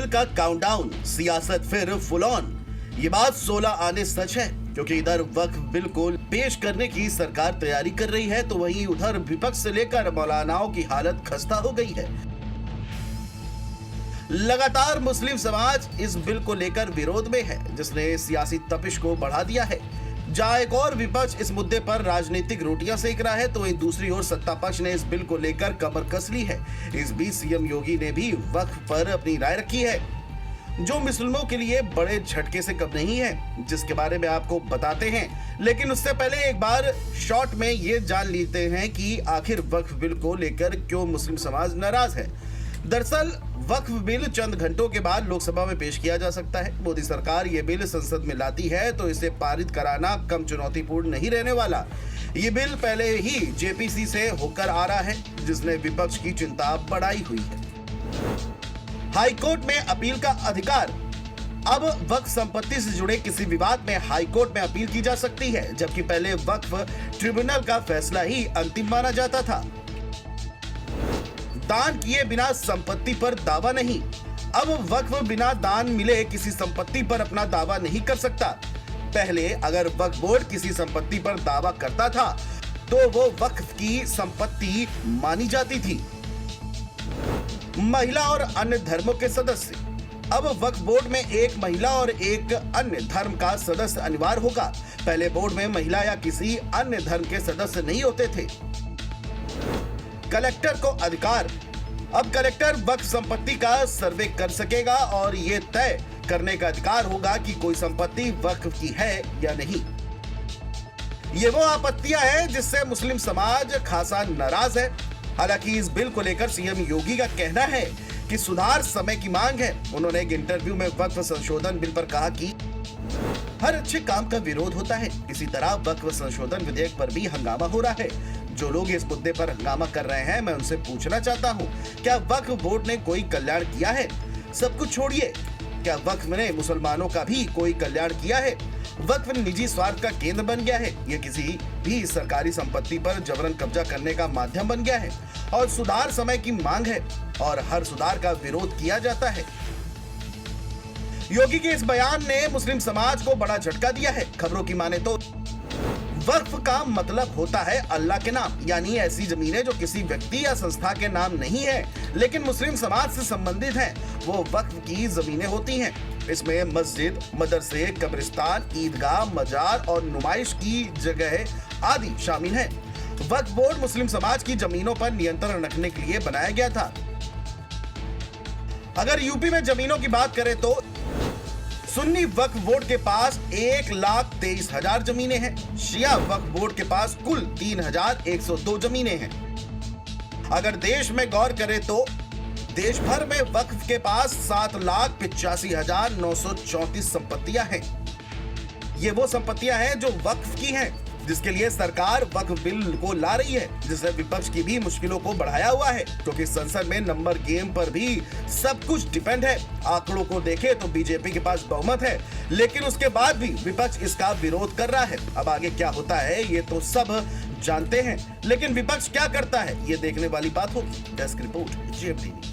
का काउंटडाउन, सियासत फिर फुल ऑन। ये बात 16 आने सच है, क्योंकि इधर वक्फ बिल को पेश करने की सरकार तैयारी कर रही है, तो वहीं उधर विपक्ष से लेकर मौलानाओं की हालत खस्ता हो गई है। लगातार मुस्लिम समाज इस बिल को लेकर विरोध में है, जिसने सियासी तपिश को बढ़ा दिया है। जहां एक और विपक्ष इस मुद्दे पर राजनीतिक रोटियां सेक रहा है, तो वहीं दूसरी ओर सत्ता पक्ष ने इस बिल को लेकर कमर कस ली है। इस बीच सीएम योगी ने भी वक्फ पर अपनी राय रखी है, जो मुस्लिमों के लिए बड़े झटके से कम नहीं है, जिसके बारे में आपको बताते हैं। लेकिन उससे पहले एक बार शॉर्ट में ये जान लेते हैं कि आखिर वक्फ बिल को लेकर क्यों मुस्लिम समाज नाराज है। दरअसल वक्फ बिल चंद घंटों के बाद लोकसभा में पेश किया जा सकता है। मोदी सरकार ये बिल संसद में लाती है तो इसे पारित कराना कम चुनौतीपूर्ण नहीं रहने वाला। ये बिल पहले ही जेपीसी से होकर आ रहा है, जिसने विपक्ष की चिंता बढ़ाई हुई है। हाईकोर्ट में अपील का अधिकार। अब वक्फ संपत्ति से जुड़े किसी विवाद में हाईकोर्ट में अपील की जा सकती है, जबकि पहले वक्फ ट्रिब्यूनल का फैसला ही अंतिम माना जाता था। दान किए बिना संपत्ति पर दावा नहीं। अब वक्फ बिना दान मिले किसी संपत्ति पर अपना दावा नहीं कर सकता। पहले अगर वक्फ बोर्ड किसी संपत्ति पर दावा करता था तो वो वक्फ की संपत्ति मानी जाती थी। महिला और अन्य धर्मों के सदस्य। अब वक्फ बोर्ड में एक महिला और एक अन्य धर्म का सदस्य अनिवार्य होगा। पहले बोर्ड में महिला या किसी अन्य धर्म के सदस्य नहीं होते थे। कलेक्टर को अधिकार। अब कलेक्टर वक्फ संपत्ति का सर्वे कर सकेगा और ये तय करने का अधिकार होगा कि कोई संपत्ति वक्फ की है या नहीं। ये वो आपत्तियां हैं जिससे मुस्लिम समाज खासा नाराज है। हालांकि इस बिल को लेकर सीएम योगी का कहना है कि सुधार समय की मांग है। उन्होंने एक इंटरव्यू में वक्फ संशोधन बिल पर कहा कि हर अच्छे काम का विरोध होता है, इसी तरह वक्फ संशोधन विधेयक पर भी हंगामा हो रहा है। जो लोग इस मुद्दे पर हंगामा कर रहे हैं, मैं उनसे पूछना चाहता हूं, क्या वक्फ बोर्ड ने कोई कल्याण किया है? सब कुछ छोड़िए, क्या वक्फ ने मुसलमानों का भी कोई कल्याण किया है? वक्फ निजी स्वार्थ का केंद्र बन गया है। यह किसी भी सरकारी संपत्ति पर जबरन कब्जा करने का माध्यम बन गया है और सुधार समय की मांग है और हर सुधार का विरोध किया जाता है। योगी के इस बयान ने मुस्लिम समाज को बड़ा झटका दिया है। खबरों की माने तो वक्फ का मतलब होता है अल्लाह के नाम, यानी ऐसी जमीनें जो किसी व्यक्ति या संस्था के नाम नहीं है लेकिन मुस्लिम समाज से संबंधित हैं, वो वक्फ की जमीनें होती हैं। इसमें मस्जिद, मदरसे, कब्रिस्तान, ईदगाह, मजार और नुमाइश की जगह आदि शामिल हैं। वक्फ बोर्ड मुस्लिम समाज की जमीनों पर नियंत्रण रखने के लिए बनाया गया था। अगर यूपी में जमीनों की बात करें तो सुन्नी वक्फ बोर्ड के पास 1,23,000 जमीनें हैं। शिया वक्फ बोर्ड के पास कुल 3,102 जमीनें हैं। अगर देश में गौर करें तो देश भर में वक्फ के पास 7,85,934 संपत्तियां हैं। ये वो संपत्तियां हैं जो वक्फ की हैं, जिसके लिए सरकार वक्फ बिल को ला रही है, जिसने विपक्ष की भी मुश्किलों को बढ़ाया हुआ है, क्योंकि संसद में नंबर गेम पर भी सब कुछ डिपेंड है। आंकड़ों को देखें तो बीजेपी के पास बहुमत है, लेकिन उसके बाद भी विपक्ष इसका विरोध कर रहा है। अब आगे क्या होता है ये तो सब जानते हैं, लेकिन विपक्ष क्या करता है ये देखने वाली बात होगी। Desk report, JMT.